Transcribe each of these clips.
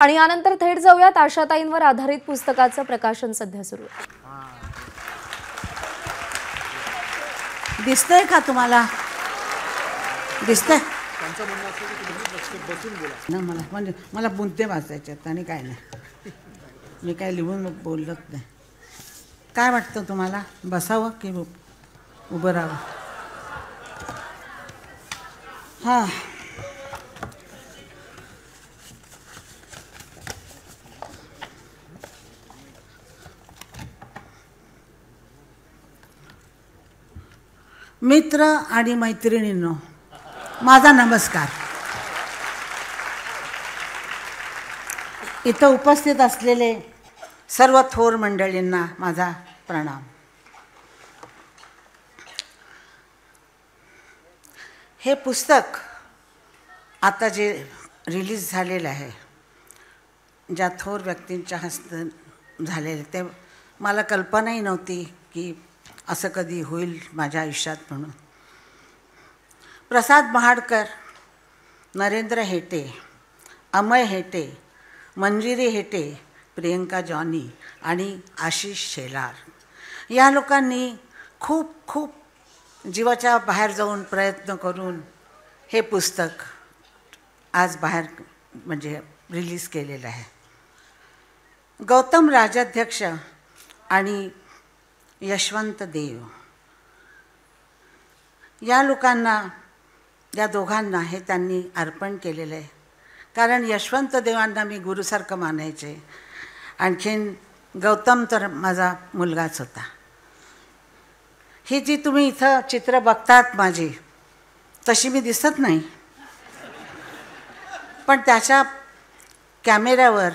आणि यानंतर थेट जाऊयात आशाताईंवर आधारित पुस्तकाचं प्रकाशन सध्या सुरू आहे. दिसतंय का तुम्हाला? दिसतंय ना? मला बुंते वाचायच्यात आणि काय नाही. मी काय लिहून बोलत नाही. काय वाटतं तुम्हाला, बसावं की उभं राहावं? हां, मित्र आणि मैत्रिणींनो, माझा नमस्कार. इथं उपस्थित असलेले सर्व थोर मंडळींना माझा प्रणाम. हे पुस्तक आता जे रिलीज झालेलं आहे, ज्या थोर व्यक्तींच्या हस्ते झालेले, ते मला कल्पनाही नव्हती की असं कधी होईल माझ्या आयुष्यात म्हणून. प्रसाद महाडकर, नरेंद्र हेटे, अमय हेटे, मंजिरी हेटे, प्रियंका जॉनी आणि आशिष शेलार या लोकांनी खूप खूप जीवाच्या बाहेर जाऊन प्रयत्न करून हे पुस्तक आज बाहेर म्हणजे रिलीज केलेलं आहे. गौतम राजाध्यक्ष आणि यशवंत देव या लोकांना, या दोघांना हे त्यांनी अर्पण केलेलं आहे. कारण यशवंत देवांना मी गुरुसारखं मानायचे. आणखीन गौतम तर माझा मुलगाच होता. ही जी तुम्ही इथं चित्र बघतात माझी, तशी मी दिसत नाही, पण त्याच्या कॅमेऱ्यावर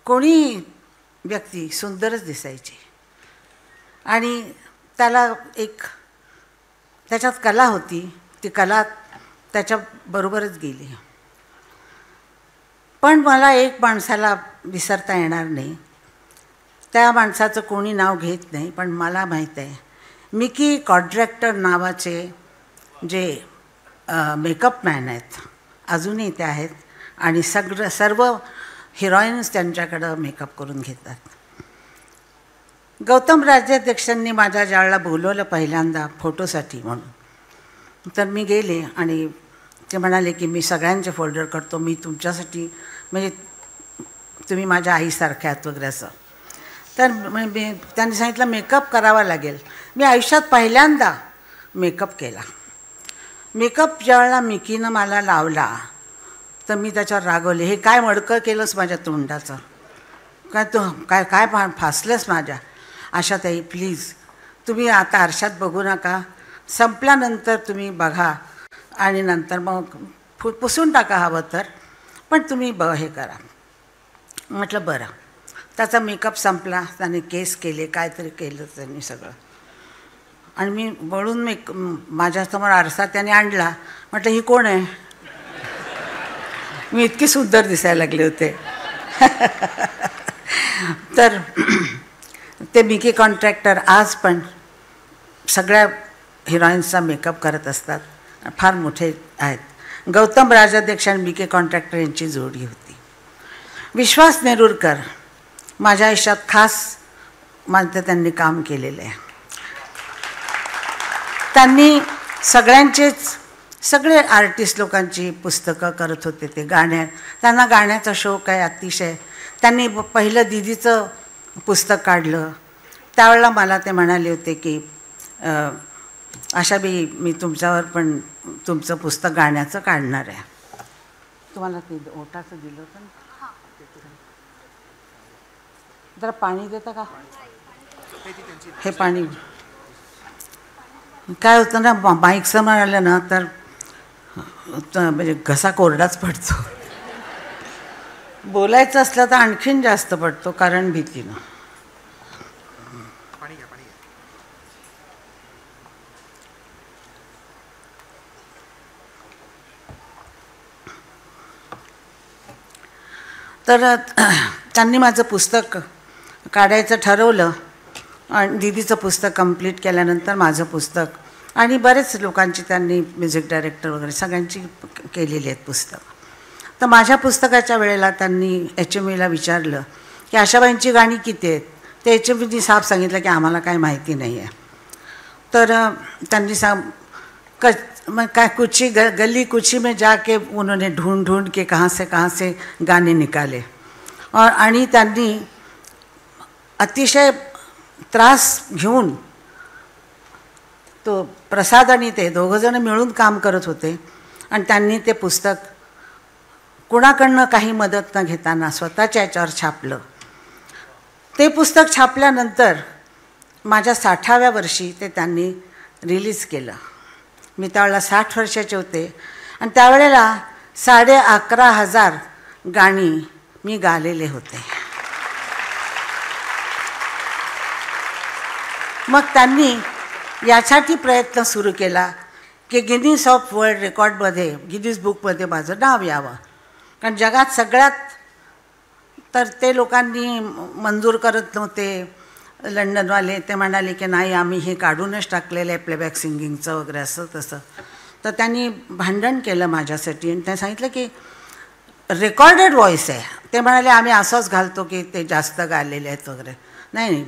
कोणी व्यक्ती सुंदरच दिसायची. आणि त्याला एक त्याच्यात कला होती, ती कला त्याच्याबरोबरच गेली. पण मला एक माणसाला विसरता येणार नाही. त्या माणसाचं कोणी नाव घेत नाही, पण मला माहीत आहे, मिकी कॉन्ट्रॅक्टर नावाचे जे मेकअप मॅन आहेत, अजूनही ते आहेत, आणि सर्व हिरोईन्स त्यांच्याकडं मेकअप करून घेतात. गौतम राजाध्यक्षांनी माझ्या ज्यावेळेला बोलवलं पहिल्यांदा फोटोसाठी म्हणून, तर मी गेले आणि ते म्हणाले की मी सगळ्यांचे फोल्डर करतो, मी तुमच्यासाठी, म्हणजे तुम्ही माझ्या आईसारख्या आहात वगैरे असं. तर त्यांनी सांगितलं मेकअप करावा लागेल. मी आयुष्यात पहिल्यांदा मेकअप केला. मेकअप ज्यावेळेला मिकीनं मला लावला तर मी त्याच्यावर रागवले, हे काय मडकं केलंस माझ्या तोंडाचं, काय तू काय काय फासलंस माझ्या. आशाताई प्लीज तुम्ही आता आरशात बघू नका, संपल्यानंतर तुम्ही बघा आणि नंतर मग पुसून टाका हवं तर, पण तुम्ही हे करा. म्हटलं बरं. त्याचा मेकअप संपला, त्याने केस केले, काहीतरी केलं त्यांनी सगळं, आणि मी वळून माझ्यासमोर आरसा त्याने आणला. म्हटलं ही कोण आहे? मी इतकी सुंदर दिसायला लागले होते. तर ते मिकी कॉन्ट्रॅक्टर आज पण सगळ्या हिरोईन्सचा मेकअप करत असतात, फार मोठे आहेत. गौतम राजाध्यक्ष आणि मिकी कॉन्ट्रॅक्टर यांची जोडी होती. विश्वास नेरुरकर माझ्या आयुष्यात खास माझं त्यांनी काम केलेलं आहे. त्यांनी सगळे आर्टिस्ट लोकांची पुस्तकं करत होते. ते त्यांना गाण्याचा शौक आहे अतिशय. त्यांनी पहिलं दीदीचं पुस्तक काढलं. त्यावेळेला मला ते म्हणाले होते की आशाबाई मी तुमच्यावर पण तुमचं पुस्तक गाण्याचं काढणार आहे. तुम्हाला ते ओटाचं दिलं होतं ना, जरा पाणी देता का? हे पाणी काय होतं ना, माईक समोर आलं ना तर म्हणजे घसा कोरडाच पडतो. बोलायचं असलं तर आणखीन जास्त पडतो, कारण भीतीनं. तर त्यांनी माझं पुस्तक काढायचं ठरवलं आणि दीदीचं पुस्तक कंप्लीट केल्यानंतर माझं पुस्तक आणि बरेच लोकांची त्यांनी म्युझिक डायरेक्टर वगैरे सगळ्यांची केलेली आहेत पुस्तक. तर माझ्या पुस्तकाच्या वेळेला त्यांनी HMVला विचारलं की आशाबाईंची गाणी किती आहेत. ते HMVनी साफ सांगितलं की आम्हाला काय माहिती नाही आहे. तर त्यांनी कुछ गली कुची में जाके उन्होंने ढूंढ ढूंढ के कहाँ से गाणे निकाले. आणि त्यांनी अतिशय त्रास घेऊन तो प्रसाद आणि ते दोघंजण मिळून काम करत होते आणि त्यांनी ते पुस्तक कुणाकडनं काही मदत न घेताना स्वतःच्या याच्यावर छापलं. ते पुस्तक छापल्यानंतर माझ्या 60व्या वर्षी ते त्यांनी रिलीज केलं. मी त्यावेळेला 60 वर्षाचे होते आणि त्यावेळेला 11,500 गाणी मी गालेले होते. मग त्यांनी यासाठी प्रयत्न सुरू केला की गिनीज ऑफ वर्ल्ड रेकॉर्डमध्ये गिनीज बुकमध्ये माझं नाव यावं. कारण जगात सगळ्यात तर ते लोकांनी मंजूर करत नव्हते. लंडनवाले ते म्हणाले की नाही आम्ही हे काढूनच टाकलेलं आहे प्लेबॅक सिंगिंगचं वगैरे असं तसं. तर त्यांनी भांडण केलं माझ्यासाठी आणि त्यांनी सांगितलं की रेकॉर्डेड व्हॉईस आहे. ते म्हणाले आम्ही असंच घालतो की ते जास्त गालेले आहेत वगैरे. नाही,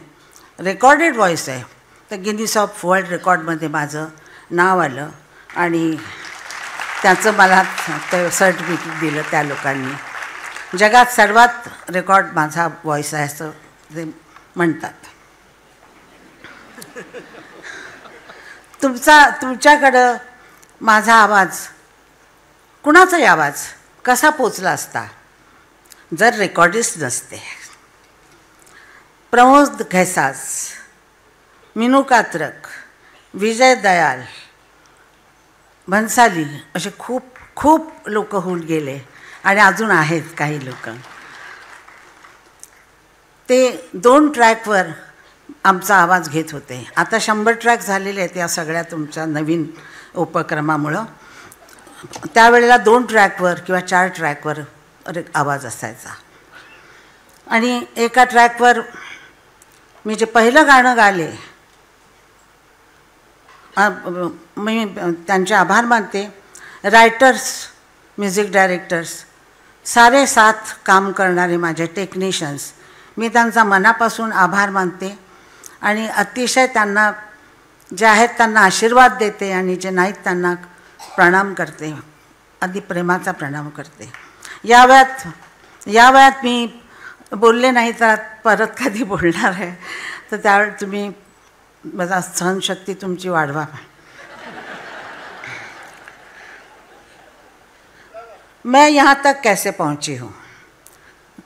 रेकॉर्डेड व्हॉईस आहे. तर गिनीज ऑफ वर्ल्ड रेकॉर्डमध्ये माझं नाव आलं आणि त्याचं मला ते सर्टिफिकेट दिलं त्या लोकांनी. जगात सर्वात रेकॉर्ड माझा व्हॉईस आहे असं ते म्हणतात. तुमच्याकडं माझा आवाज, कुणाचाही आवाज कसा पोचला असता जर रेकॉर्डिस्ट नसते. प्रमोद घैसास, मिनू कात्रक, विजय दयाल, भन्साली असे खूप खूप लोक होऊन गेले आणि अजून आहेत काही लोक. ते 2 ट्रॅकवर आमचा आवाज घेत होते. आता 100 ट्रॅक झालेले आहेत या सगळ्या तुमच्या नवीन उपक्रमामुळं. त्यावेळेला 2 ट्रॅकवर किंवा 4 ट्रॅकवर आवाज असायचा. आणि एका ट्रॅकवर मी जे पहिलं गाणं गाले, मी त्यांचे आभार मानते. रायटर्स, म्युझिक डायरेक्टर्स, सारे साथ काम करणारे माझे टेक्निशियन्स, मी त्यांचा मनापासून आभार मानते आणि अतिशय त्यांना जे आहेत त्यांना आशीर्वाद देते आणि जे नाहीत त्यांना प्रणाम करते, अगदी प्रेमाचा प्रणाम करते. या वयात मी बोलले नाही तर परत कधी बोलणार आहे. तर त्यावेळी तुम्ही माझा सहनशक्ती तुमची वाढवा. मैं यहाँ तक कैसे पहुँची हूँ.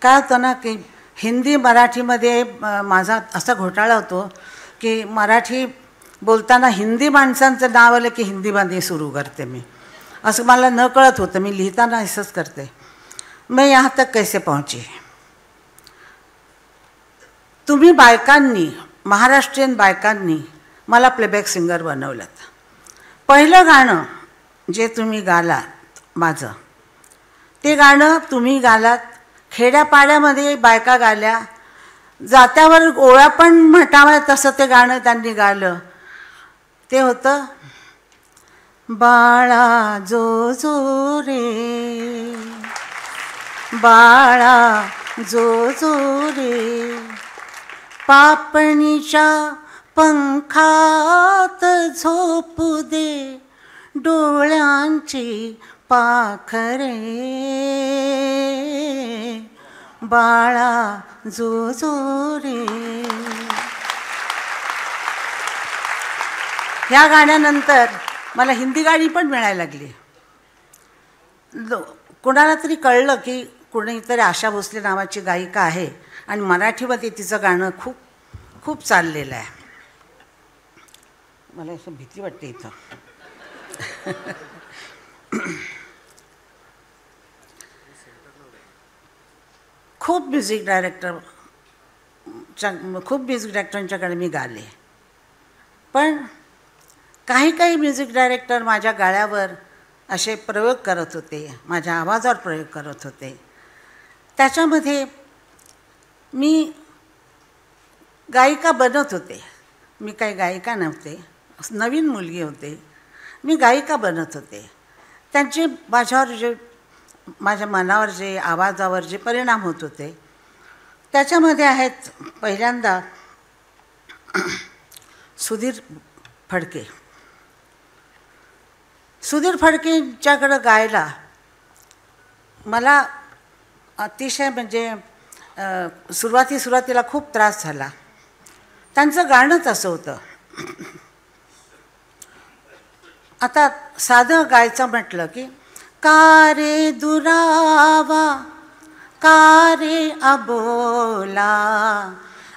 काय होतं ना की हिंदी मराठीमध्ये माझा असा घोटाळा होतो की मराठी बोलताना हिंदी माणसांचं नाव आलं की हिंदीमध्ये सुरू करते मी. असं मला न कळत होतं. मी लिहिताना असंच करते. मैं यहाँ तक कैसे पहुँची. तुम्ही बायकांनी, महाराष्ट्रीयन बायकांनी मला प्लेबॅक सिंगर बनवलं. पहिलं गाणं जे तुम्ही गालात माझं, ते गाणं तुम्ही गालात. खेड्यापाड्यामध्ये बायका गाल्या, जात्यावर ओळा पण म्हटाव्या तसं ते गाणं त्यांनी गालं. ते होतं बाळा जो जो रे, बाळा जो जो रे, पापणीच्या पंखात झोपू दे डोळ्यांची पाखरे, बाळा जो जो रे. ह्या गाण्यानंतर मला हिंदी गाणी पण मिळायला लागली. कोणाला तरी कळलं की कोणीतरी आशा भोसले नावाची गायिका आहे आणि मराठीमध्ये तिचं गाणं खूप खूप चाललेलं आहे. मला असं भीती वाटते इथं. खूप म्युझिक डायरेक्टरांच्याकडे मी गाले. पण काही म्युझिक डायरेक्टर माझ्या गाळ्यावर असे प्रयोग करत होते, माझ्या आवाजावर प्रयोग करत होते. त्याच्यामध्ये मी गायिका बनत होते. मी काही गायिका नव्हते, नवीन मुलगी होते. मी गायिका बनत होते. त्यांचे माझ्यावर जे माझ्या मनावर जे आवाजावर जे परिणाम होत होते त्याच्यामध्ये आहेत पहिल्यांदा सुधीर फडके. सुधीर फडकेंच्याकडं गायला मला अतिशय म्हणजे सुरुवातीला खूप त्रास झाला. त्यांचं गाणंच असं होतं. आता साधं गायचं म्हटलं की का रे दुरावा का रे अबोला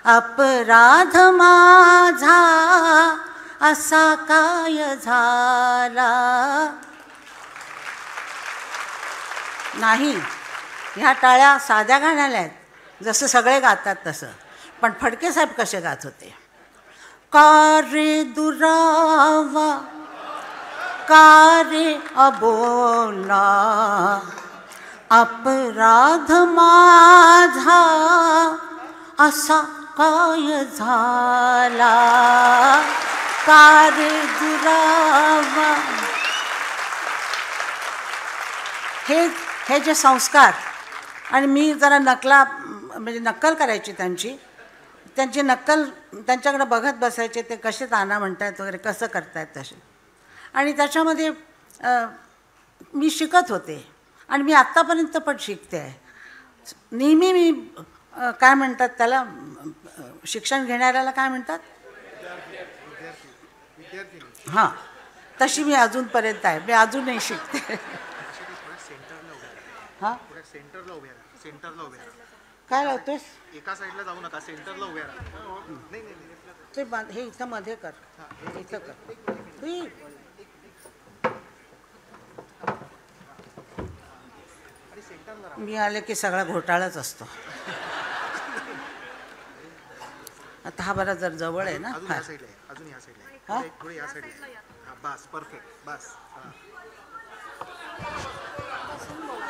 अपराध माझा असा काय झाला. नाही, ह्या टाळ्या साध्या गाण्याला आहेत जसं सगळे गातात तसं, पण फडके साहेब कसे गात होते. का रे दुरावा का रे अबोला अपराध माझा असा काय झाला. का रे दुरावा. हे जे संस्कार, आणि मी जरा म्हणजे नक्कल करायची त्यांची नक्कल त्यांच्याकडे बघत बसायचे, ते कसे ताना म्हणतायत वगैरे कसं करतायत तसे. आणि त्याच्यामध्ये मी शिकत होते आणि मी आत्तापर्यंत पण शिकते आहे. नेहमी मी काय म्हणतात त्याला, शिक्षण घेणाऱ्याला काय म्हणतात, हां, तशी मी अजूनपर्यंत आहे. मी अजूनही शिकते. हां, सेंटरला उभ्या काय लावतोस? एका साईडला जाऊ नका, सेंटरला उभ्या राहा. नाही ते हे इथं मध्ये कर, इथं कर. मी आले की सगळा घोटाळाच असतो. आता हा बरा जर जवळ आहे ना, अजून या साईडला आहे, अजून या साईडला आहे, थोडी या साईडला आहे. बस परफेक्ट, बस.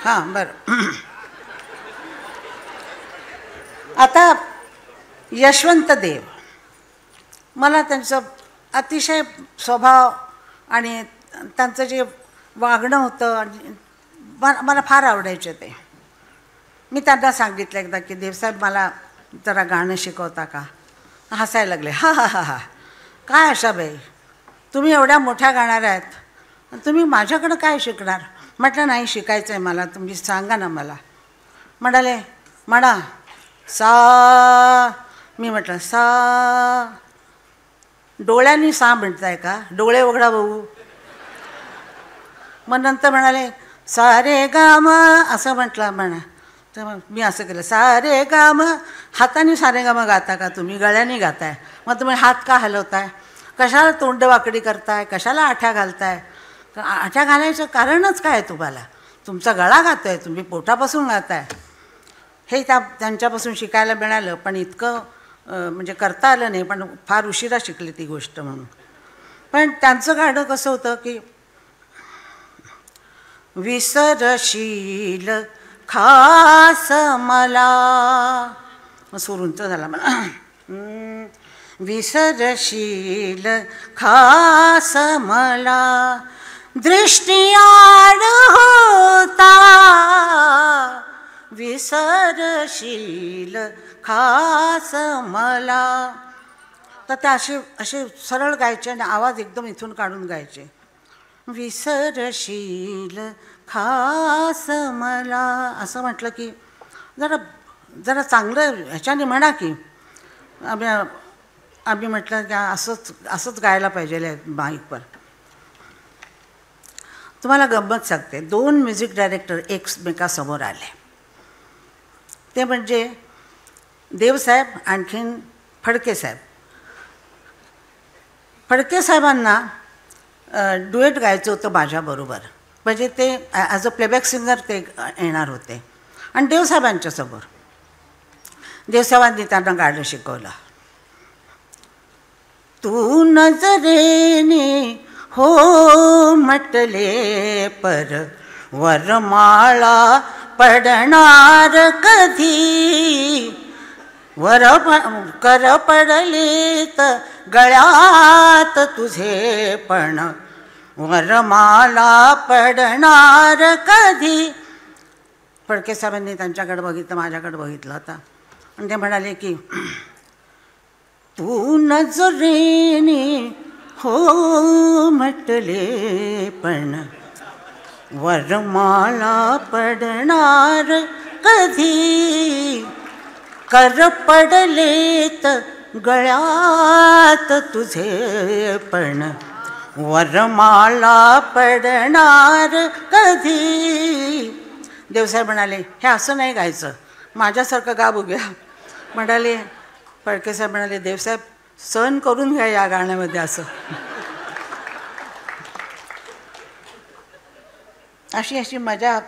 हां, बरं. आता यशवंत देव, मला त्यांचं अतिशय स्वभाव आणि त्यांचं जे वागणं होतं आणि मला फार आवडायचे ते. मी त्यांना सांगितलं एकदा की देवसाहेब मला जरा गाणं शिकवता का. हसायला लागले. हा हा हा हा, काय आशाबाई, तुम्ही एवढ्या मोठ्या गाणाऱ्या आहेत, तुम्ही माझ्याकडं काय शिकणार. म्हटलं नाही, शिकायचं आहे मला, तुम्ही सांगा ना मला. म्हणाले म्हणा सा. मी म्हटलं सा. डोळ्यांनी सा म्हणताय का, डोळे उघडा भाऊ. मग नंतर म्हणाले सा रे गा म असं म्हटलं म्हणा. तर मग मी असं केलं, सा रे गा म. हाताने सा रे गा म गाता का तुम्ही, गळ्याने गाताय. मग तुम्ही हात का हलवताय, कशाला तोंड वाकडी करताय, कशाला आठ्या घालताय. तर आठ्या घालायचं कारणच काय तुम्हाला, तुमचा गळा गातोय, तुम्ही पोटापासून गाताय. हे त्यांच्यापासून शिकायला मिळालं, पण इतकं म्हणजे करता आलं नाही, पण फार उशिरा शिकले ती गोष्ट म्हणून. पण त्यांचं गाणं कसं होतं की विसरशील खास मला, सुरूंच झाला मला. विसरशील खास मला दृष्टिआड होता, विसरशील खास मला. तर ते असे सरळ गायचे आणि आवाज एकदम इथून काढून गायचे. विसरशील खास मला असं म्हटलं की जरा चांगलं ह्याच्याने म्हणा की. आम्ही म्हटलं की असंच गायला पाहिजे माईकवर. तुम्हाला गंमत सांगते, 2 म्युझिक डायरेक्टर एकमेकासमोर आले. ते म्हणजे देवसाहेब आणखीन फडके साहेब. फडके साहेबांना डुएट गायचं होतं माझ्याबरोबर, म्हणजे ते ॲज अ प्लेबॅक सिंगर ते येणार होते. आणि देवसाहेबांच्यासमोर देवसाहेबांनी त्यांना गाणं शिकवलं. तू नजरेने हो म्हटले पर वरमाळा पडणार कधी, कर पडलेत गळ्यात तुझे पण वरमाला पडणार कधी. फडके साहेबांनी त्यांच्याकडे बघितलं, माझ्याकडे बघितलं होता आणि ते म्हणाले की तू नजरेने हो म्हटले पण वरमाला पडणार कधी, कर पडलेत गळ्यात तुझे पण वरमाला पडणार कधी. देवसाहेब म्हणाले हे असं नाही गायचं, माझ्यासारखं गा बघूया. म्हणाले फडकेसाहेब म्हणाले देवसाहेब सहन करून घ्या या गाण्यामध्ये असं. अशी मजा.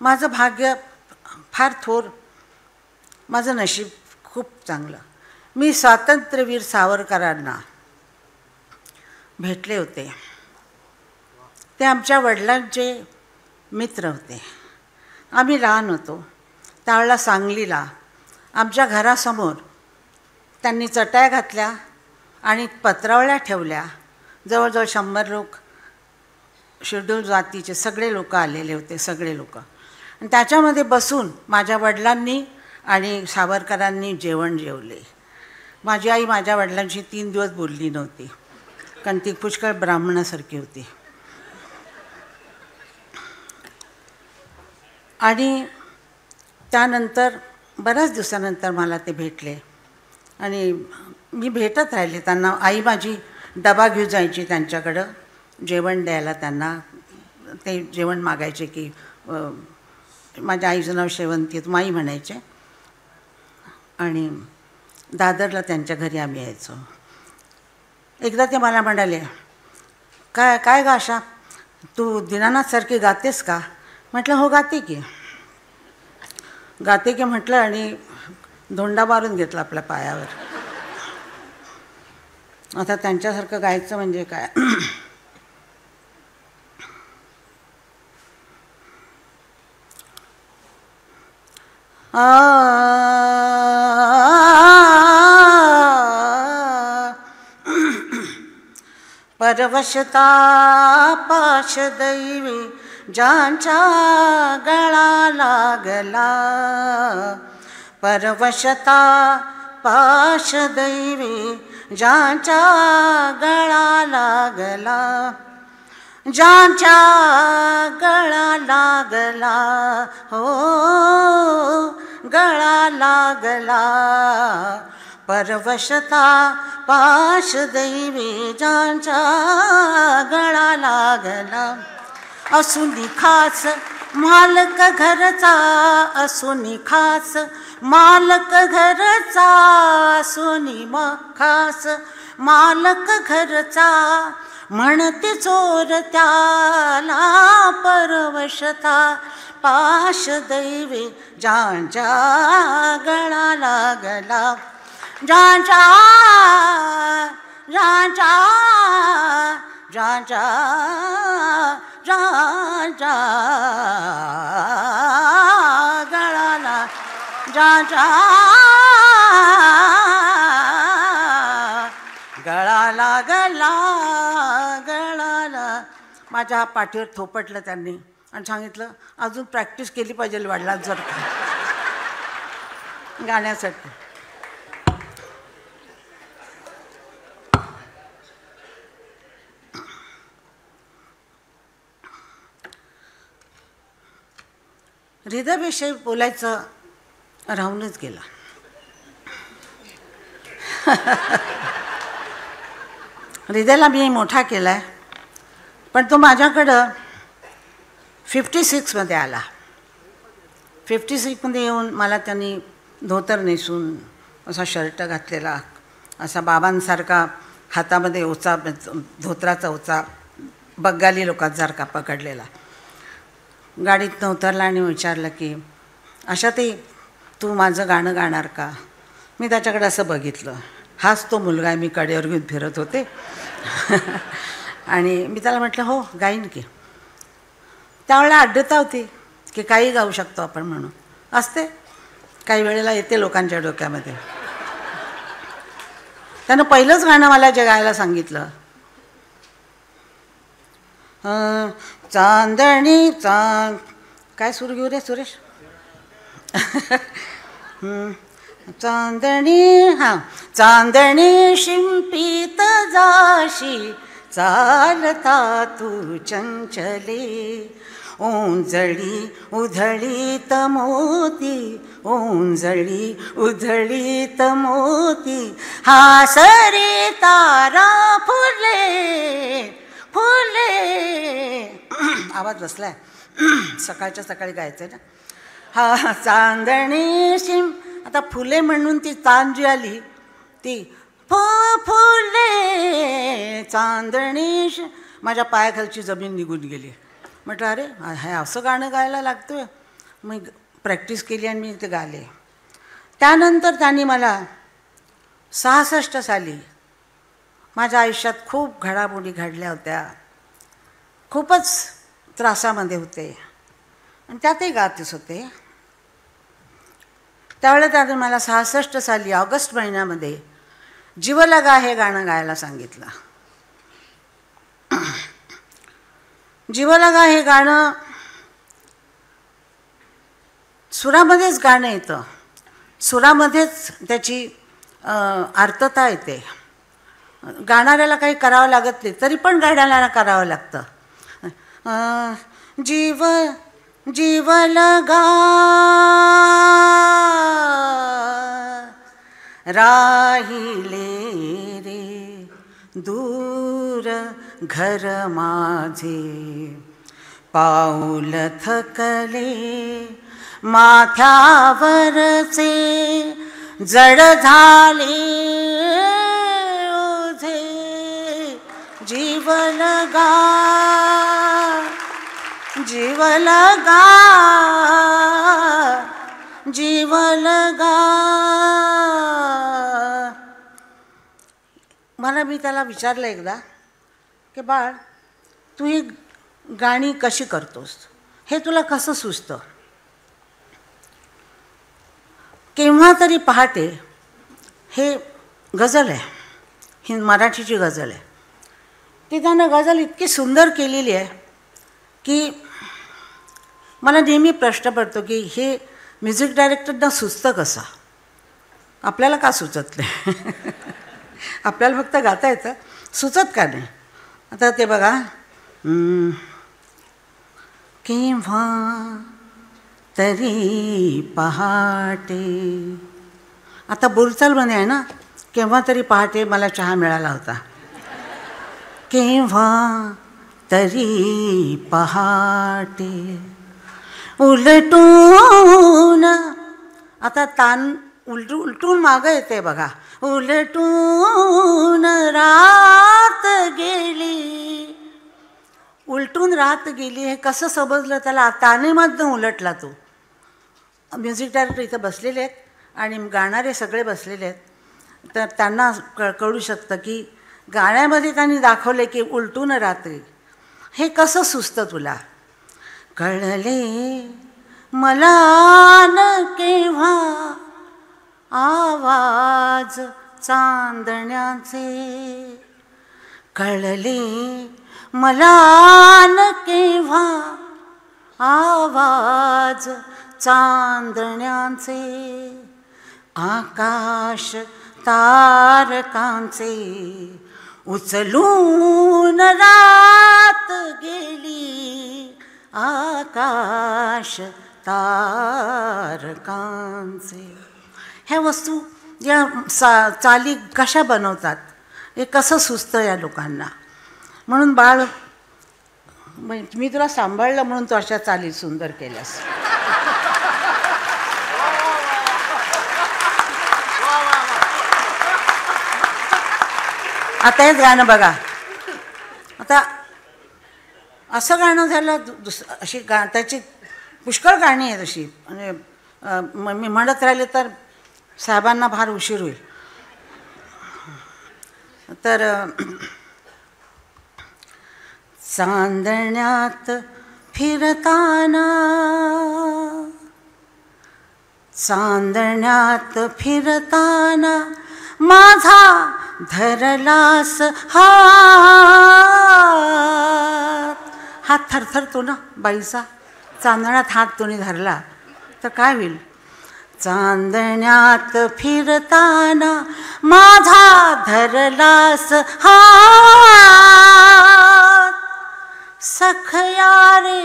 माझं भाग्य फार थोर, माझं नशीब खूप चांगलं. मी स्वातंत्र्यवीर सावरकरांना भेटले होते. ते आमच्या वडिलांचे मित्र होते. आम्ही लहान होतो त्यावेळेला सांगलीला आमच्या घरासमोर त्यांनी चटाया घातल्या आणि पत्रावळ्या ठेवल्या. जवळजवळ 100 लोक, शेड्यूल जातीचे सगळे लोक आलेले होते, सगळे लोक. आणि त्याच्यामध्ये बसून माझ्या वडिलांनी आणि सावरकरांनी जेवण जेवले. माझी आई माझ्या वडिलांशी 3 दिवस बोलली नव्हती, कारण ती पुष्कळ ब्राह्मणासारखी होती. आणि त्यानंतर बऱ्याच दिवसानंतर मला ते भेटले आणि मी भेटत राहिले त्यांना. आई माझी डबा घेऊन जायची त्यांच्याकडं जेवण द्यायला. त्यांना ते जेवण मागायचे की माझ्या आईचं नाव शेवंती, माई म्हणायचे. आणि दादरला त्यांच्या घरी आम्ही यायचो. एकदा ते मला म्हणाले काय ग आशा, तू दीनानाथसारखी गातेस का? म्हटलं हो गाते की म्हटलं आणि धोंडा मारून घेतला आपल्या पायावर. आता त्यांच्यासारखं गायचं म्हणजे काय. परवशता पाश दैवी ज्यांच्या गळा लागला, परवशता पाश दैवी ज्यांच्या गळा लागला, ज्यांच्या गळा लागला हो गळा लागला. परवशता पाश दैवी ज्यांच्या गळा लागला. असुनी खास मालक घरचा, असुनी खास मालक घरचा, असुनी खास मालक घरचा. म्हणते चोर त्याला परवशता पाश दैवी ज्यांच्या गळा लागला, ज्यांच्या ज्यांच्या ज्यांच्या ज्यांच्या गळाला, ज्यांच्या गळा लागला, गळाला. माझ्या पाठीवर थोपटलं त्यांनी आणि सांगितलं अजून प्रॅक्टिस केली पाहिजे वडिलांचं जर गाण्यासाठी. हृदयाविषयी बोलायचं राहूनच गेलं. हृदयाला मी मोठा केला आहे, पण तो माझ्याकडं 56मध्ये आला. 56मध्ये येऊन मला त्यांनी धोतर नेसून असा शर्ट घातलेला, असा बाबांसारखा हातामध्ये ओचा, धोतराचा ओचा बंगाली लोकांसारखा पकडलेला. गाडीतनं उतरला आणि विचारलं की अशा ते तू माझं गाणं गाणार का? मी त्याच्याकडे असं बघितलं, हाच तो मुलगा आहे मी कडेवर घेऊन फिरत होते. आणि मी त्याला म्हटलं हो गाईन की. त्यावेळेला अड्डता होती की काही गाऊ शकतो आपण म्हणून, असते काही वेळेला येते लोकांच्या डोक्यामध्ये. त्यानं पहिलंच गाणं मला जे गायला सांगितलं, चांदणी काय सुरू घेऊ रे सुरेश? चांदणी हां, चांदणी शिंपीत जाशी चालता तू चंचले, ओंजळी उधळीत मोती, ओंजळी उधळीत मोती, हासरे तारा फुले फुले. आवाज बसलाय, सकाळच्या सकाळी गायचं ना. हा चांदणी शिम, आता फुले म्हणून ती तान जी आली ती फुले चांदणी. माझ्या पायाखालची जमीन निघून गेली. म्हटलं अरे हे असं गाणं गायला लागतं. मग प्रॅक्टिस केली आणि मी ते गाले. त्यानंतर त्यांनी मला 66 साली माझ्या आयुष्यात खूप घडामोडी घडल्या होत्या. खूपच त्रासामध्ये होते आणि त्यातही गातच होते. त्यावेळेला त्याने मला 66 साली ऑगस्ट महिन्यामध्ये जीवलगा हे गाणं गायला सांगितलं. जीवलगा हे गाणं सुरामध्येच गाणं येतं, सुरामध्येच त्याची आर्तता येते. गाणाऱ्याला काही करावं लागत नाही, तरी पण गाण्याला करावं लागतं. जीवलगा राहिले रे दूर घर माझे, पाऊल थकले माथ्यावरचे, जड झाले ओझे. जीवलगा जीवलगा जीवलगा. मला मी त्याला विचारलं एकदा की बाळ, तू ही गाणी कशी करतोस, हे तुला कसं सुचतं? केव्हा तरी पहाटे हे गझल आहे, ही मराठीची गझल आहे. ती त्यानं गझल इतकी सुंदर केलेली आहे की मला नेहमी प्रश्न पडतो की हे म्युझिक डायरेक्टरना सुचतं कसं, आपल्याला का सुचत नाही? आपल्याला फक्त गाता येतं, सुचत का नाही? आता ते बघा, केव्हा तरी पहाटे, आता बोरचालमध्ये आहे ना, केव्हा तरी पहाटे मला चहा मिळाला होता. केव्हा तरी पहाटे उलटून, आता तान उलटून मागं येते बघा. उलटून रात गेली, उलटून रात गेली हे कसं समजलं त्याला? तानेमधनं उलटला तो. म्युझिक डायरेक्टर इथं बसलेले आहेत आणि गाणारे सगळे बसलेले आहेत, तर त्यांना कळू शकतं की गाण्यामध्ये त्यांनी दाखवले की उलटून रात्री. हे कसं सुचतं तुला? कळले मला न केव्हा आवाज चांदण्याचे, कळले मला न केव्हा आवाज चांदण्याचे. आकाश तारकांचे उचलून रात गेली, आकाश तारकांचे. ह्या वस्तू या चाली कशा बनवतात, हे कसं सुचतं या लोकांना? म्हणून बाळ, मी तुला सांभाळलं म्हणून तू अशा चाली सुंदर केल्यास. आता हेच गाणं बघा. आता असं गाणं झालं, अशी त्याची पुष्कळ गाणी आहेत अशी, म्हणजे मी म्हणत राहिले तर साहेबांना फार उशीर होईल. तर चांदण्यात फिरताना, चांदण्यात फिरताना माझा धरलास हात. हात थरथरतो ना बाईचा, चांदण्यात हात तुम्ही धरला तर काय होईल? चांदण्यात फिरताना माझा धरलास हात, सखया रे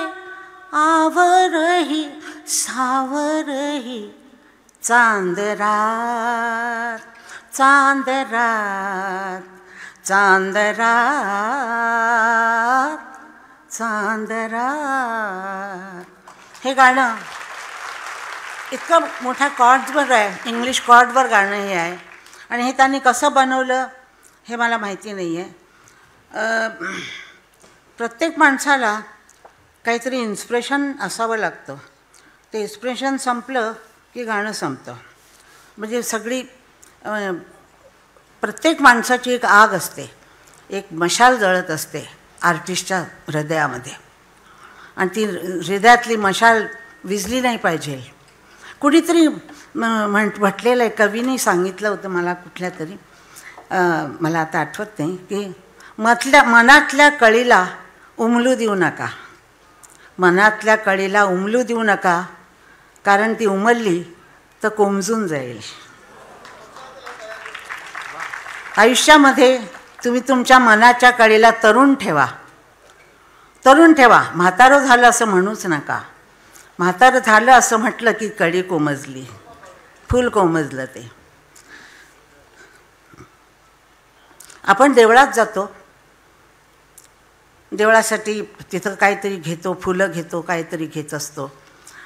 आवरही सावरही चांदरात चांदरात चांदरात चांदरात. हे गाणं इतकं मोठ्या कॉर्ड्सवर आहे, इंग्लिश कॉर्डवर गाणं हे आहे. आणि हे त्यांनी कसं बनवलं हे मला माहिती नाही आहे. प्रत्येक माणसाला काहीतरी इन्स्पिरेशन असावं लागतं. ते इन्स्पिरेशन संपलं की गाणं संपतं. म्हणजे सगळी प्रत्येक माणसाची एक आग असते, एक मशाल जळत असते आर्टिस्टच्या हृदयामध्ये. आणि ती हृदयातली मशाल विझली नाही पाहिजे. कुणीतरी म्हटलेलं आहे, कवीने सांगितलं होतं मला कुठल्या तरी, मला आता आठवत नाही, की मनातल्या कळीला उमलू देऊ नका, मनातल्या कळीला उमलू देऊ नका, कारण ती उमलली तर कोमजून जाईल. आयुष्यामध्ये तुम्ही तुमच्या मनाच्या कळीला तरुण ठेवा, तरुण ठेवा. म्हातारं झालं असं म्हणूच नका. म्हातारं झालं असं म्हटलं की कळी कोमजली, फूल कोमजलं. ते आपण देवळात जातो, देवळासाठी तिथं काहीतरी घेतो, फुलं घेतो, काहीतरी घेत असतो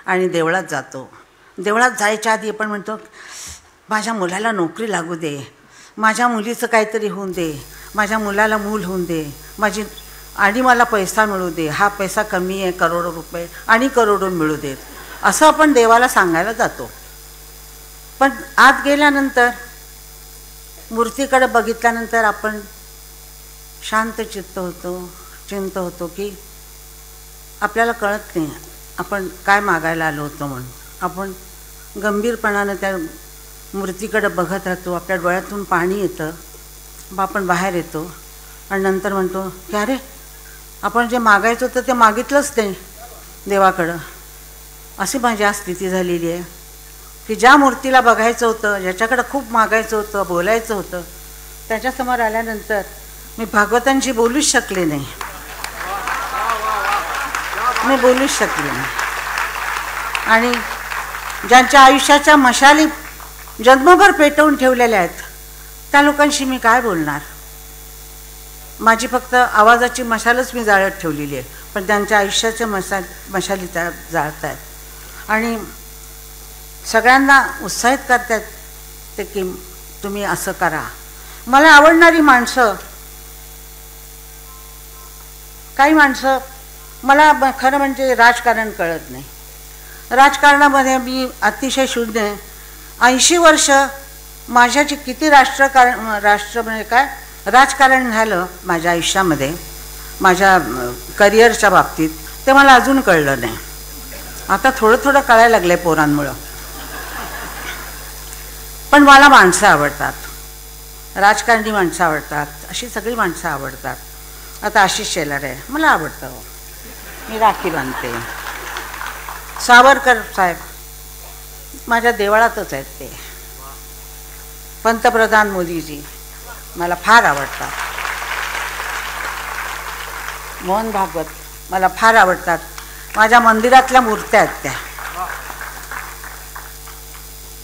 आणि देवळात जातो. देवळात जायच्या आधी आपण म्हणतो माझ्या मुलाला नोकरी लागू दे, माझ्या मुलीचं काहीतरी होऊन दे, माझ्या मुलाला मूल होऊन दे, आणि मला पैसा मिळू दे, हा पैसा कमी आहे, करोडो रुपये आणि करोडो मिळू देत, असं आपण देवाला सांगायला जातो. पण आत गेल्यानंतर, मूर्तीकडे बघितल्यानंतर आपण शांत चित्त होतो की आपल्याला कळत नाही आपण काय मागायला आलो होतो म्हणून. आपण गंभीरपणानं त्या मूर्तीकडे बघत राहतो, आपल्या डोळ्यातून पाणी येतं, मग आपण बाहेर येतो आणि नंतर म्हणतो की अरे आपण जे मागायचं होतं ते मागितलंच नाही देवाकडं. अशी माझी आज स्थिती झालेली आहे की ज्या मूर्तीला बघायचं होतं, ज्याच्याकडं खूप मागायचं होतं, बोलायचं होतं, त्याच्यासमोर आल्यानंतर मी भागवतांशी बोलूच शकले नाही, मी बोलूच शकले नाही. आणि ज्यांच्या आयुष्याच्या मशाली जन्मभर पेटवून ठेवलेल्या आहेत त्या लोकांशी मी काय बोलणार? माझी फक्त आवाजाची मशालच मी जाळत ठेवलेली आहे, पण त्यांच्या आयुष्याच्या मशाली त्या जाळत आहेत. आणि सगळ्यांना उत्साहित करतात ते की तुम्ही असं करा. मला आवडणारी माणसं, काही माणसं, मला खरं म्हणजे राजकारण कळत नाही. राजकारणामध्ये मी अतिशय शून्य आहे. 80 वर्ष माझ्याची किती म्हणजे काय राजकारण झालं माझ्या आयुष्यामध्ये, माझ्या करिअरच्या बाबतीत, ते मला अजून कळलं नाही. आता थोडं कळायला लागलं आहे पोरांमुळं. पण मला माणसं आवडतात, राजकारणी माणसं आवडतात, अशी सगळी माणसं आवडतात. आता आशिष शेलार आहे, मला आवडतं, मी राखी बांधते. सावरकर साहेब माझ्या देवळातच आहेत. ते पंतप्रधान मोदीजी मला फार आवडतात. मोहन भागवत मला फार आवडतात. माझ्या मंदिरातल्या मूर्त्या आहेत त्या.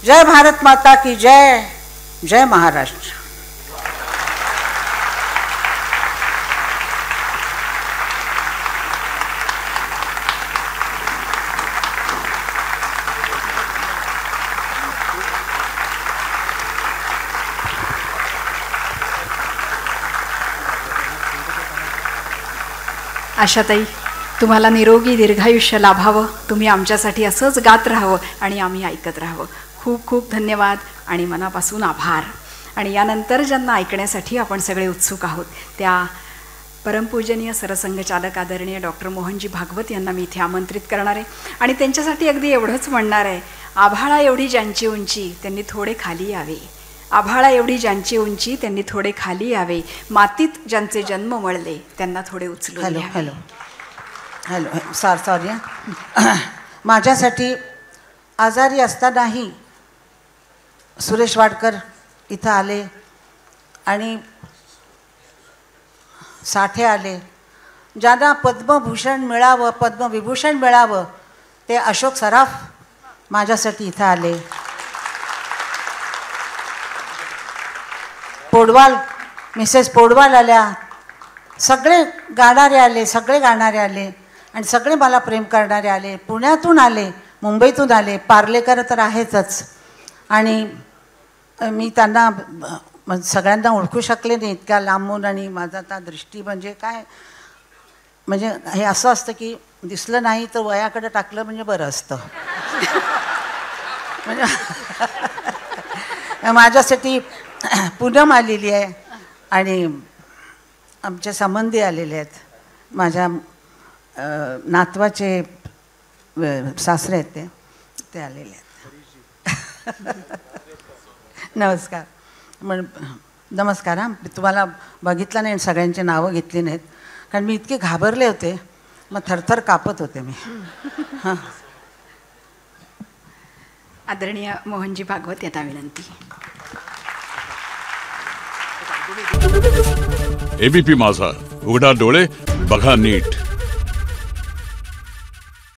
जय भारत माता की जय, जय महाराष्ट्र. आशाताई, तुम्हाला निरोगी दीर्घायुष्य लाभावं, तुम्ही आमच्यासाठी असंच गात राहावं आणि आम्ही ऐकत राहावं. खूप खूप धन्यवाद आणि मनापासून आभार. आणि यानंतर ज्यांना ऐकण्यासाठी आपण सगळे उत्सुक आहोत त्या परमपूजनीय सरसंघचालक आदरणीय डॉक्टर मोहनजी भागवत यांना मी इथे आमंत्रित करणार आहे. आणि त्यांच्यासाठी अगदी एवढंच म्हणणार आहे, आभाळा एवढी ज्यांची उंची त्यांनी थोडे खाली यावे, आभाळा एवढी ज्यांची उंची त्यांनी थोडे खाली यावे, मातीत ज्यांचे जन्म मळले त्यांना थोडे उचलून हॅलो घ्यावे. हॅलो हॅलो सॉरी माझ्यासाठी आजारी असतानाही सुरेश वाडकर इथं आले आणि साठे आले. ज्यांना पद्मभूषण मिळावं, पद्मविभूषण मिळावं, ते अशोक सराफ माझ्यासाठी इथं आले. पोडवाल, मिसेस पोडवाल आल्या. सगळे गाणारे आले, सगळे गाणारे आले आणि सगळे मला प्रेम करणारे आले. पुण्यातून आले, मुंबईतून आले. पार्लेकर तर आहेतच. आणि मी त्यांना सगळ्यांना ओळखू शकले नाही इतक्या लांबून. आणि माझा आता दृष्टी म्हणजे काय, म्हणजे हे असं असतं की दिसलं नाही तर वयाकडे टाकलं म्हणजे बरं असतं. म्हणजे माझ्यासाठी पूनम आलेली आहे आणि आमचे संबंधी आलेले आहेत. माझ्या नातवाचे सासरे आहेत ते आलेले आहेत. नमस्कार. नमस्कार. हां, तुम्हाला बघितलं नाही, सगळ्यांची नावं घेतली नाहीत कारण मी इतके घाबरले होते, मग थरथर कापत होते मी. हां. आदरणीय मोहनजी भागवत येता विनंती. एबीपी माझा, उघडा डोळे बघा नीट.